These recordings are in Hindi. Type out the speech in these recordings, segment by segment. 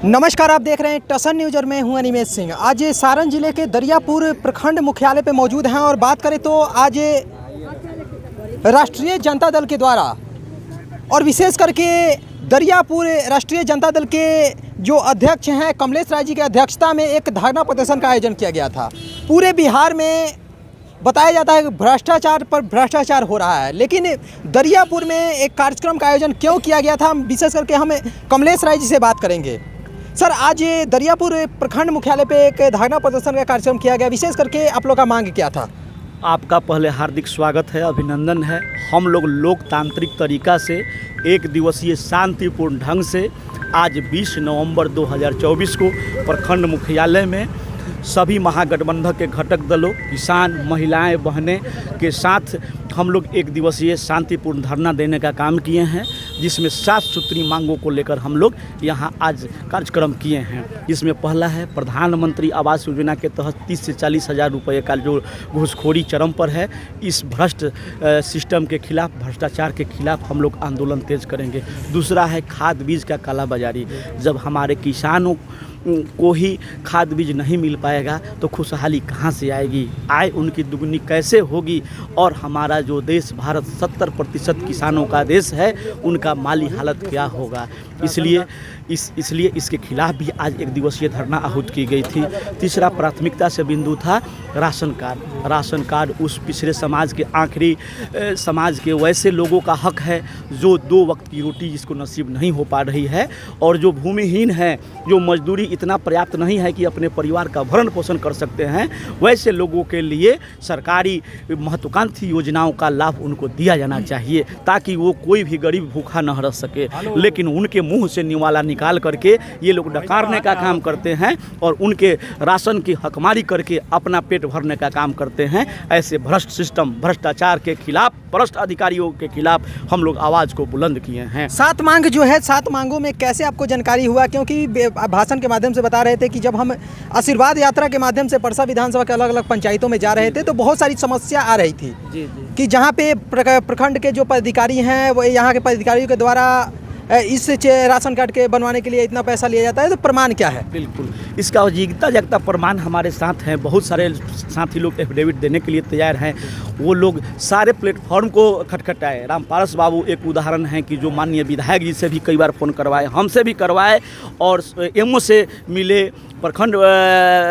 नमस्कार, आप देख रहे हैं टसन न्यूज और मैं हूं अनिमेश सिंह। आज सारण जिले के दरियापुर प्रखंड मुख्यालय पे मौजूद हैं और बात करें तो आज राष्ट्रीय जनता दल के द्वारा और विशेष करके दरियापुर राष्ट्रीय जनता दल के जो अध्यक्ष हैं कमलेश राय जी की अध्यक्षता में एक धरना प्रदर्शन का आयोजन किया गया था। पूरे बिहार में बताया जाता है कि भ्रष्टाचार पर भ्रष्टाचार हो रहा है, लेकिन दरियापुर में एक कार्यक्रम का आयोजन क्यों किया गया था, विशेष करके हम कमलेश राय जी से बात करेंगे। सर, आज दरियापुर प्रखंड मुख्यालय पे एक धरना प्रदर्शन का कार्यक्रम किया गया, विशेष करके आप लोग का मांग क्या था? आपका पहले हार्दिक स्वागत है, अभिनंदन है। हम लोग लोकतांत्रिक तरीका से एक दिवसीय शांतिपूर्ण ढंग से आज 20 नवंबर 2024 को प्रखंड मुख्यालय में सभी महागठबंधन के घटक दलों, किसान, महिलाएं, बहनें के साथ हम लोग एक दिवसीय शांतिपूर्ण धरना देने का काम किए हैं, जिसमें 7 सूत्री मांगों को लेकर हम लोग यहाँ आज कार्यक्रम किए हैं। इसमें पहला है प्रधानमंत्री आवास योजना के तहत 30 से 40 हज़ार रुपये का जो घूसखोरी चरम पर है, इस भ्रष्ट सिस्टम के खिलाफ, भ्रष्टाचार के खिलाफ हम लोग आंदोलन तेज करेंगे। दूसरा है खाद बीज का कालाबाजारी। जब हमारे किसानों को ही खाद बीज नहीं मिल पाएगा तो खुशहाली कहाँ से आएगी, आय उनकी दुगनी कैसे होगी, और हमारा जो देश भारत 70% किसानों का देश है, उनका माली हालत क्या होगा। इसलिए इसके खिलाफ भी आज एक दिवसीय धरना आहूत की गई थी। तीसरा प्राथमिकता से बिंदु था राशन कार्ड। राशन कार्ड उस पिछड़े समाज के आखिरी समाज के वैसे लोगों का हक है जो 2 वक्त की रोटी जिसको नसीब नहीं हो पा रही है, और जो भूमिहीन है, जो मजदूरी इतना पर्याप्त नहीं है कि अपने परिवार का भरण पोषण कर सकते हैं, वैसे लोगों के लिए सरकारी महत्वाकांक्षी योजनाओं का लाभ उनको दिया जाना चाहिए, ताकि वो कोई भी गरीब भूखा न रह सके। लेकिन उनके मुंह से निवाला निकाल करके ये लोग डकारने का काम करते हैं और उनके राशन की हकमारी करके अपना पेट भरने का काम करते हैं। ऐसे भ्रष्ट सिस्टम, भ्रष्टाचार के खिलाफ, भ्रष्ट अधिकारियों के खिलाफ हम लोग आवाज़ को बुलंद किए हैं। 7 मांग जो है, 7 मांगों में कैसे आपको जानकारी हुआ? क्योंकि भाषण के माध्यम से बता रहे थे कि जब हम आशीर्वाद यात्रा के माध्यम से परसा विधानसभा के अलग अलग पंचायतों में जा रहे थे तो बहुत सारी समस्या आ रही थी कि जहाँ पे प्रखंड के जो पदाधिकारी हैं, वो यहाँ के पदाधिकारियों के द्वारा इस राशन कार्ड के बनवाने के लिए इतना पैसा लिया जाता है, तो प्रमाण क्या है? बिल्कुल, इसका जीता जागता प्रमाण हमारे साथ हैं। बहुत सारे साथी लोग एफिडेविट देने के लिए तैयार हैं। वो लोग सारे प्लेटफॉर्म को खटखटाए। रामपारस बाबू एक उदाहरण है कि जो माननीय विधायक जी से भी कई बार फ़ोन करवाए, हमसे भी करवाए, और एमओ से मिले, प्रखंड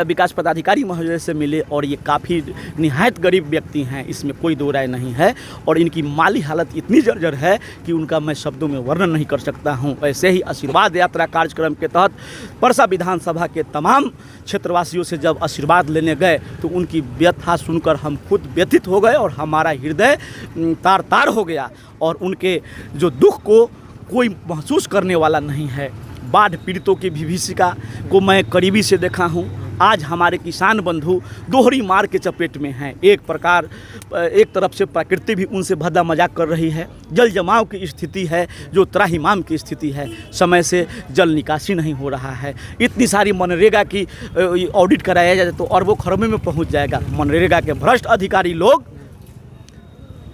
विकास पदाधिकारी महोदय से मिले, और ये काफ़ी निहायत गरीब व्यक्ति हैं, इसमें कोई दो राय नहीं है, और इनकी माली हालत इतनी जर्जर है कि उनका मैं शब्दों में वर्णन नहीं कर सकता हूं। ऐसे ही आशीर्वाद यात्रा कार्यक्रम के तहत परसा विधानसभा के तमाम क्षेत्रवासियों से जब आशीर्वाद लेने गए तो उनकी व्यथा सुनकर हम खुद व्यथित हो गए और हमारा हृदय तार तार हो गया, और उनके जो दुख को कोई महसूस करने वाला नहीं है। बाढ़ पीड़ितों की विभीषिका को मैं करीबी से देखा हूँ। आज हमारे किसान बंधु दोहरी मार के चपेट में हैं। एक तरफ से प्रकृति भी उनसे भद्दा मजाक कर रही है, जल जमाव की स्थिति है जो त्राहिमाम की स्थिति है, समय से जल निकासी नहीं हो रहा है। इतनी सारी मनरेगा की ऑडिट कराया जाए तो अरबों खरबों में पहुंच जाएगा। मनरेगा के भ्रष्ट अधिकारी लोग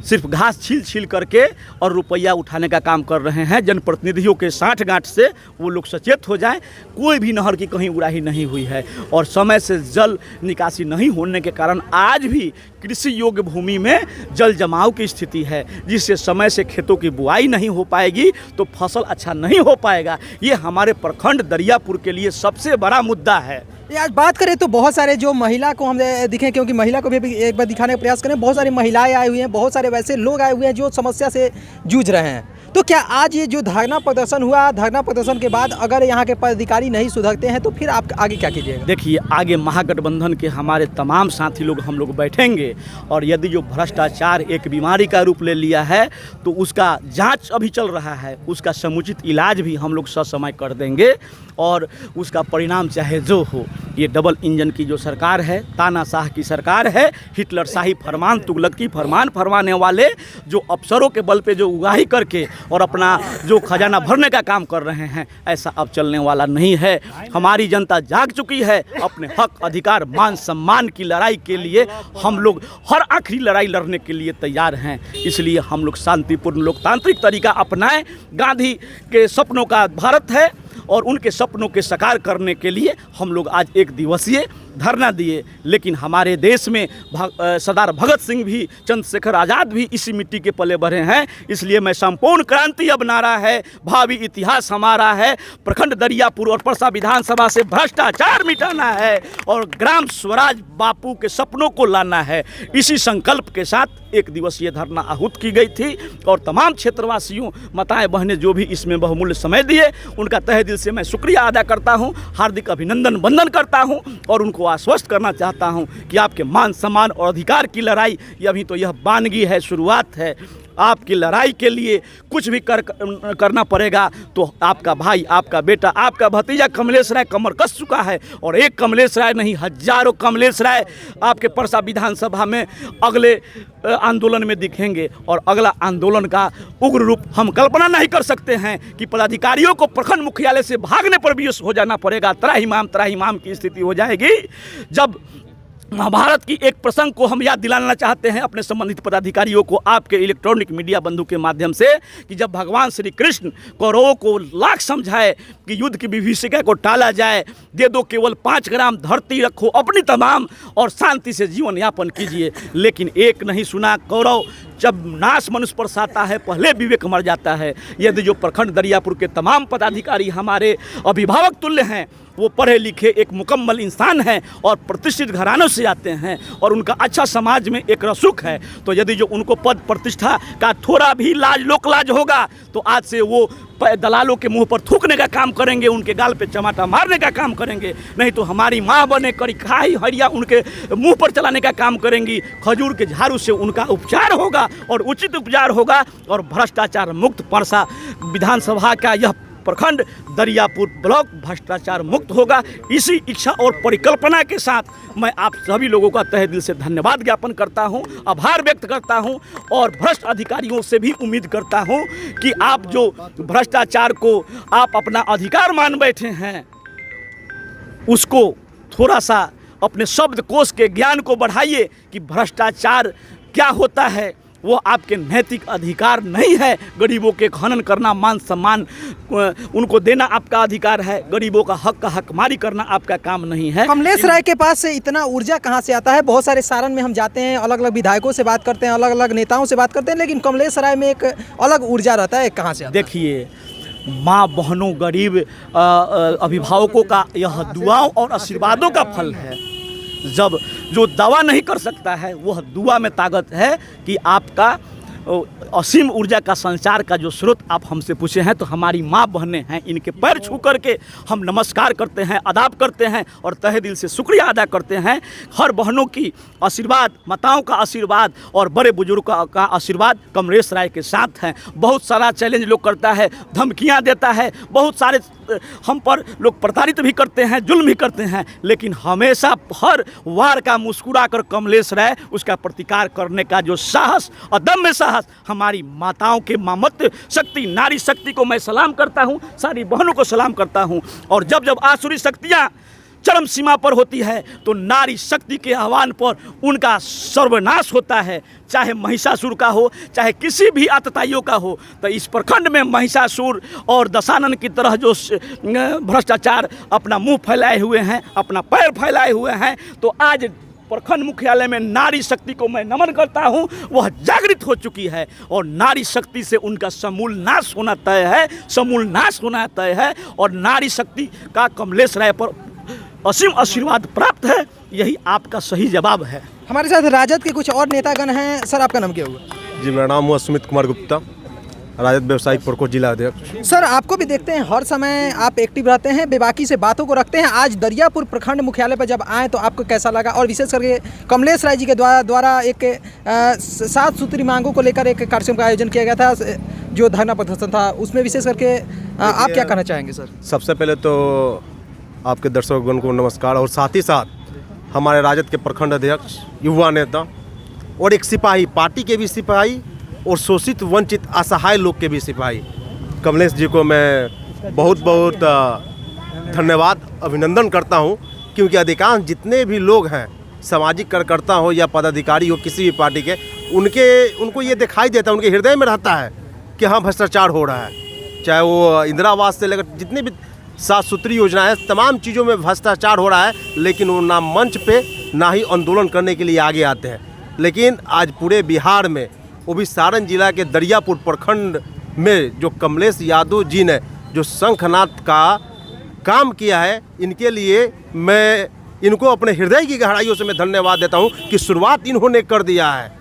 सिर्फ घास छील करके और रुपया उठाने का काम कर रहे हैं। जनप्रतिनिधियों के साठगांठ से वो लोग सचेत हो जाएं। कोई भी नहर की कहीं उड़ाही नहीं हुई है, और समय से जल निकासी नहीं होने के कारण आज भी कृषि योग्य भूमि में जल जमाव की स्थिति है, जिससे समय से खेतों की बुआई नहीं हो पाएगी तो फसल अच्छा नहीं हो पाएगा। ये हमारे प्रखंड दरियापुर के लिए सबसे बड़ा मुद्दा है। आज बात करें तो बहुत सारे जो महिला को हम दिखें, क्योंकि महिला को भी एक बार दिखाने का प्रयास करें, बहुत सारी महिलाएं आई हुई हैं, बहुत सारे वैसे लोग आए हुए हैं जो समस्या से जूझ रहे हैं। तो क्या आज ये जो धरना प्रदर्शन हुआ, धरना प्रदर्शन के बाद अगर यहाँ के पदाधिकारी नहीं सुधरते हैं तो फिर आप आगे क्या कीजिएगा? देखिए, आगे महागठबंधन के हमारे तमाम साथी लोग, हम लोग बैठेंगे, और यदि जो भ्रष्टाचार एक बीमारी का रूप ले लिया है तो उसका जांच अभी चल रहा है, उसका समुचित इलाज भी हम लोग ससमय कर देंगे, और उसका परिणाम चाहे जो हो। ये डबल इंजन की जो सरकार है, तानाशाह की सरकार है, हिटलर शाही फरमान, तुगलकी फरमान फरमाने वाले जो अफसरों के बल पे जो उगाही करके और अपना जो खजाना भरने का काम कर रहे हैं, ऐसा अब चलने वाला नहीं है। हमारी जनता जाग चुकी है। अपने हक, अधिकार, मान सम्मान की लड़ाई के लिए हम लोग हर आखिरी लड़ाई लड़ने के लिए तैयार हैं। इसलिए हम लोग शांतिपूर्ण लोकतांत्रिक तरीका अपनाएं। गांधी के सपनों का भारत है और उनके सपनों के साकार करने के लिए हम लोग आज एक दिवसीय धरना दिए। लेकिन हमारे देश में सरदार भगत सिंह भी, चंद्रशेखर आज़ाद भी इसी मिट्टी के पले बढ़े हैं। इसलिए मैं संपूर्ण क्रांति अब नारा है, भावी इतिहास हमारा है। प्रखंड दरियापुर और परसा विधानसभा से भ्रष्टाचार मिटाना है और ग्राम स्वराज बापू के सपनों को लाना है। इसी संकल्प के साथ एक दिवसीय धरना आहूत की गई थी और तमाम क्षेत्रवासियों, माताएं बहनें जो भी इसमें बहुमूल्य समय दिए, उनका तहे दिल से मैं शुक्रिया अदा करता हूं, हार्दिक अभिनंदन वंदन करता हूं और उनको आश्वस्त करना चाहता हूं कि आपके मान सम्मान और अधिकार की लड़ाई अभी तो यह बानगी है, शुरुआत है। आपकी लड़ाई के लिए कुछ भी करना पड़ेगा तो आपका भाई, आपका बेटा, आपका भतीजा कमलेश राय कमर कस चुका है और एक कमलेश राय नहीं, हजारों कमलेश राय आपके परसा विधानसभा में अगले आंदोलन में दिखेंगे। और अगला आंदोलन का उग्र रूप हम कल्पना नहीं कर सकते हैं कि पदाधिकारियों को प्रखंड मुख्यालय से भागने पर भी हो जाना पड़ेगा। त्राहिमाम की स्थिति हो जाएगी। जब महाभारत की एक प्रसंग को हम याद दिलाना चाहते हैं अपने संबंधित पदाधिकारियों को, आपके इलेक्ट्रॉनिक मीडिया बंधु के माध्यम से, कि जब भगवान श्री कृष्ण कौरवों को लाख समझाए कि युद्ध की विभीषिका को टाला जाए, दे दो केवल 5 ग्राम धरती रखो अपनी तमाम और शांति से जीवन यापन कीजिए, लेकिन एक नहीं सुना कौरव। जब नाश मनुष्य पर साता है पहले विवेक मर जाता है। यदि जो प्रखंड दरियापुर के तमाम पदाधिकारी हमारे अभिभावक तुल्य हैं, वो पढ़े लिखे एक मुकम्मल इंसान हैं और प्रतिष्ठित घरानों से आते हैं और उनका अच्छा समाज में एक रसूख है, तो यदि जो उनको पद प्रतिष्ठा का थोड़ा भी लाज लोक लाज होगा तो आज से वो दलालों के मुंह पर थूकने का काम करेंगे, उनके गाल पे चमाटा मारने का काम करेंगे। नहीं तो हमारी माँ बने करी खाई हरिया उनके मुंह पर चलाने का काम करेंगी। खजूर के झाड़ू से उनका उपचार होगा और उचित उपचार होगा और भ्रष्टाचार मुक्त परसा विधानसभा का यह प्रखंड दरियापुर ब्लॉक भ्रष्टाचार मुक्त होगा। इसी इच्छा और परिकल्पना के साथ मैं आप सभी लोगों का तहे दिल से धन्यवाद ज्ञापन करता हूं, आभार व्यक्त करता हूं और भ्रष्ट अधिकारियों से भी उम्मीद करता हूं कि आप जो भ्रष्टाचार को आप अपना अधिकार मान बैठे हैं, उसको थोड़ा सा अपने शब्दकोश के ज्ञान को बढ़ाइए कि भ्रष्टाचार क्या होता है। वो आपके नैतिक अधिकार नहीं है। गरीबों के खनन करना, मान सम्मान उनको देना आपका अधिकार है। गरीबों का हकमारी करना आपका काम नहीं है। कमलेश राय के पास से इतना ऊर्जा कहाँ से आता है? बहुत सारे सारण में हम जाते हैं, अलग अलग विधायकों से बात करते हैं, अलग अलग नेताओं से बात करते हैं, लेकिन कमलेश राय में एक अलग ऊर्जा रहता है, कहाँ से आता है? देखिए, माँ बहनों गरीब अभिभावकों का यह दुआओं और आशीर्वादों का फल है। जब जो दवा नहीं कर सकता है वह दुआ में ताकत है कि आपका असीम ऊर्जा का संचार का जो स्रोत आप हमसे पूछे हैं, तो हमारी माँ बहनें हैं। इनके पैर छू करके हम नमस्कार करते हैं, आदाब करते हैं और तहे दिल से शुक्रिया अदा करते हैं। हर बहनों की आशीर्वाद, माताओं का आशीर्वाद और बड़े बुजुर्गों का आशीर्वाद कमलेश राय के साथ हैं। बहुत सारा चैलेंज लोग करता है, धमकियाँ देता है, बहुत सारे हम पर लोग प्रताड़ित भी करते हैं, जुल्म भी करते हैं, लेकिन हमेशा हर वार का मुस्कुरा कर कमलेश राय उसका प्रतिकार करने का जो साहस, अदम्य साहस, हमारी माताओं के मामत्य शक्ति, नारी शक्ति को मैं सलाम करता हूँ, सारी बहनों को सलाम करता हूँ। और जब जब आसुरी शक्तियाँ चरम सीमा पर होती है तो नारी शक्ति के आह्वान पर उनका सर्वनाश होता है, चाहे महिषासुर का हो, चाहे किसी भी आतताइयों का हो। तो इस प्रखंड में महिषासुर और दशानन की तरह जो भ्रष्टाचार अपना मुंह फैलाए हुए हैं, अपना पैर फैलाए हुए हैं, तो आज प्रखंड मुख्यालय में नारी शक्ति को मैं नमन करता हूं। वह जागृत हो चुकी है और नारी शक्ति से उनका समूल नाश होना तय है, समूल नाश होना तय है। और नारी शक्ति का कमलेश राय पर असीम आशीर्वाद प्राप्त है। यही आपका सही जवाब है। हमारे साथ राजद के कुछ और नेतागण हैं। सर, आपका नाम क्या हुआ? जी, मेरा नाम हुआ सुमित कुमार गुप्ता, राजद व्यवसायिक प्रकोष्ठ जिला अध्यक्ष। सर, आपको भी देखते हैं हर समय आप एक्टिव रहते हैं, बेबाकी से बातों को रखते हैं। आज दरियापुर प्रखंड मुख्यालय पर जब आए तो आपको कैसा लगा? और विशेष करके कमलेश राय जी के द्वारा एक 7 सूत्री मांगों को लेकर एक कार्यक्रम का आयोजन किया गया था, जो धरना प्रदर्शन था, उसमें विशेष करके आप क्या कहना चाहेंगे? सर, सबसे पहले तो आपके दर्शकगण को नमस्कार और साथ ही साथ हमारे राजद के प्रखंड अध्यक्ष, युवा नेता और एक सिपाही, पार्टी के भी सिपाही और शोषित वंचित असहाय लोग के भी सिपाही कमलेश जी को मैं बहुत बहुत धन्यवाद, अभिनंदन करता हूं, क्योंकि अधिकांश जितने भी लोग हैं, सामाजिक कार्यकर्ता हो या पदाधिकारी हो किसी भी पार्टी के, उनको ये दिखाई देता है, उनके हृदय में रहता है कि हाँ भ्रष्टाचार हो रहा है। चाहे वो इंदिरा आवास से लेकर जितने भी साफ सुथरी योजना है, तमाम चीज़ों में भ्रष्टाचार हो रहा है, लेकिन वो ना मंच पे ना ही आंदोलन करने के लिए आगे आते हैं। लेकिन आज पूरे बिहार में, वो भी सारण जिला के दरियापुर प्रखंड में जो कमलेश यादव जी ने जो शंखनाद का काम किया है, इनके लिए मैं इनको अपने हृदय की गहराइयों से मैं धन्यवाद देता हूं कि शुरुआत इन्होंने कर दिया है।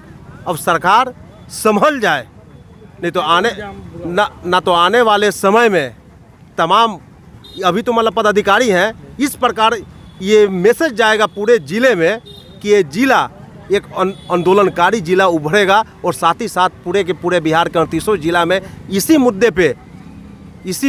अब सरकार संभल जाए, नहीं तो ना तो आने वाले समय में तमाम अभी तो मतलब पदाधिकारी हैं, इस प्रकार ये मैसेज जाएगा पूरे ज़िले में कि ये ज़िला एक आंदोलनकारी ज़िला उभरेगा, और साथ ही साथ पूरे के पूरे बिहार के 38 जिला में इसी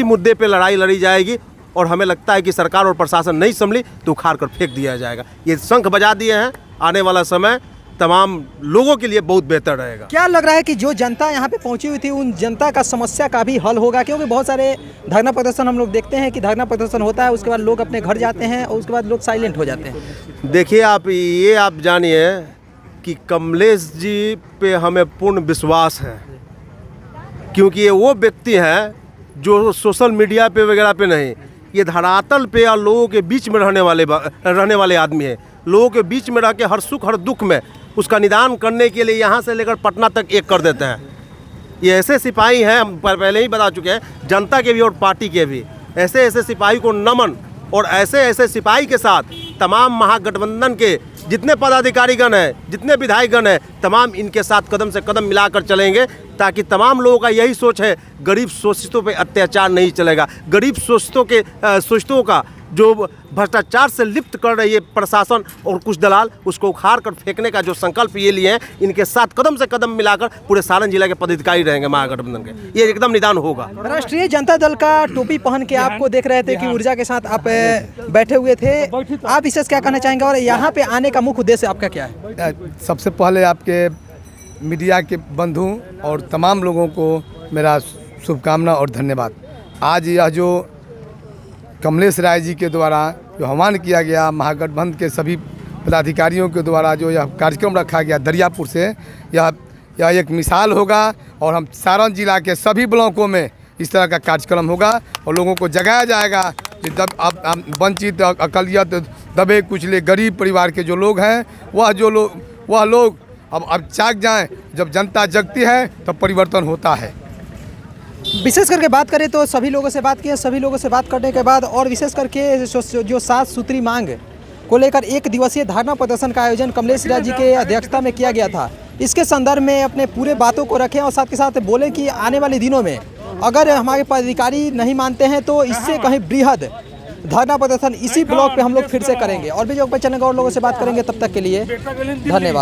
मुद्दे पे लड़ाई लड़ी जाएगी। और हमें लगता है कि सरकार और प्रशासन नहीं संभली तो उखाड़ कर फेंक दिया जाएगा। ये शंख बजा दिए हैं, आने वाला समय तमाम लोगों के लिए बहुत बेहतर रहेगा। क्या लग रहा है कि जो जनता यहाँ पे पहुँची हुई थी, उन जनता का समस्या का भी हल होगा? क्योंकि बहुत सारे धरना प्रदर्शन हम लोग देखते हैं कि धरना प्रदर्शन होता है, उसके बाद लोग अपने घर जाते हैं और उसके बाद लोग साइलेंट हो जाते हैं। देखिए, आप जानिए कि कमलेश जी पे हमें पूर्ण विश्वास है, क्योंकि ये वो व्यक्ति हैं जो सोशल मीडिया पे वगैरह पे नहीं, ये धरातल पे और लोगों के बीच में रहने वाले आदमी हैं। लोगों के बीच में रह के हर सुख हर दुख में उसका निदान करने के लिए यहाँ से लेकर पटना तक एक कर देते हैं। ये ऐसे सिपाही हैं, हम पहले ही बता चुके हैं, जनता के भी और पार्टी के भी। ऐसे सिपाही को नमन, और ऐसे सिपाही के साथ तमाम महागठबंधन के जितने पदाधिकारीगण हैं, जितने विधायकगण हैं, तमाम इनके साथ कदम से कदम मिलाकर चलेंगे, ताकि तमाम लोगों का यही सोच है, गरीब शोषितों पे अत्याचार नहीं चलेगा। गरीब शोषितों का जो भ्रष्टाचार से लिप्त कर रही है प्रशासन और कुछ दलाल, उसको उखाड़ कर फेंकने का जो संकल्प ये लिए हैं, इनके साथ कदम से कदम मिलाकर पूरे सारण जिला के पदाधिकारी रहेंगे महागठबंधन के। ये एकदम निदान होगा। राष्ट्रीय जनता दल का टोपी पहन के आपको देख रहे थे कि ऊर्जा के साथ आप बैठे हुए थे, आप इससे क्या कहना चाहेंगे और यहाँ पे आने का मुख्य उद्देश्य आपका क्या है? सबसे पहले आपके मीडिया के बंधु और तमाम लोगों को मेरा शुभकामना और धन्यवाद। आज यह जो कमलेश राय जी के द्वारा जो आह्वान किया गया, महागठबंधन के सभी पदाधिकारियों के द्वारा जो यह कार्यक्रम रखा गया दरियापुर से, यह एक मिसाल होगा, और हम सारण जिला के सभी ब्लॉकों में इस तरह का कार्यक्रम होगा और लोगों को जगाया जाएगा कि वंचित, अकलियत, दबे कुचले गरीब परिवार के जो लोग हैं, वह लोग अब जाग जाएं। जब जनता जगती है तब परिवर्तन होता है। विशेष करके बात करें तो सभी लोगों से बात की है, सभी लोगों से बात करने के बाद और विशेष करके जो 7 सूत्री मांग को लेकर 1 दिवसीय धरना प्रदर्शन का आयोजन कमलेश राय जी के अध्यक्षता में किया गया था, इसके संदर्भ में अपने पूरे बातों को रखें और साथ के साथ बोले कि आने वाले दिनों में अगर हमारे पदाधिकारी नहीं मानते हैं तो इससे कहीं बृहद धरना प्रदर्शन इसी ब्लॉक पे हम लोग फिर से करेंगे और भी जो चैनल और लोगों से बात करेंगे। तब तक के लिए धन्यवाद।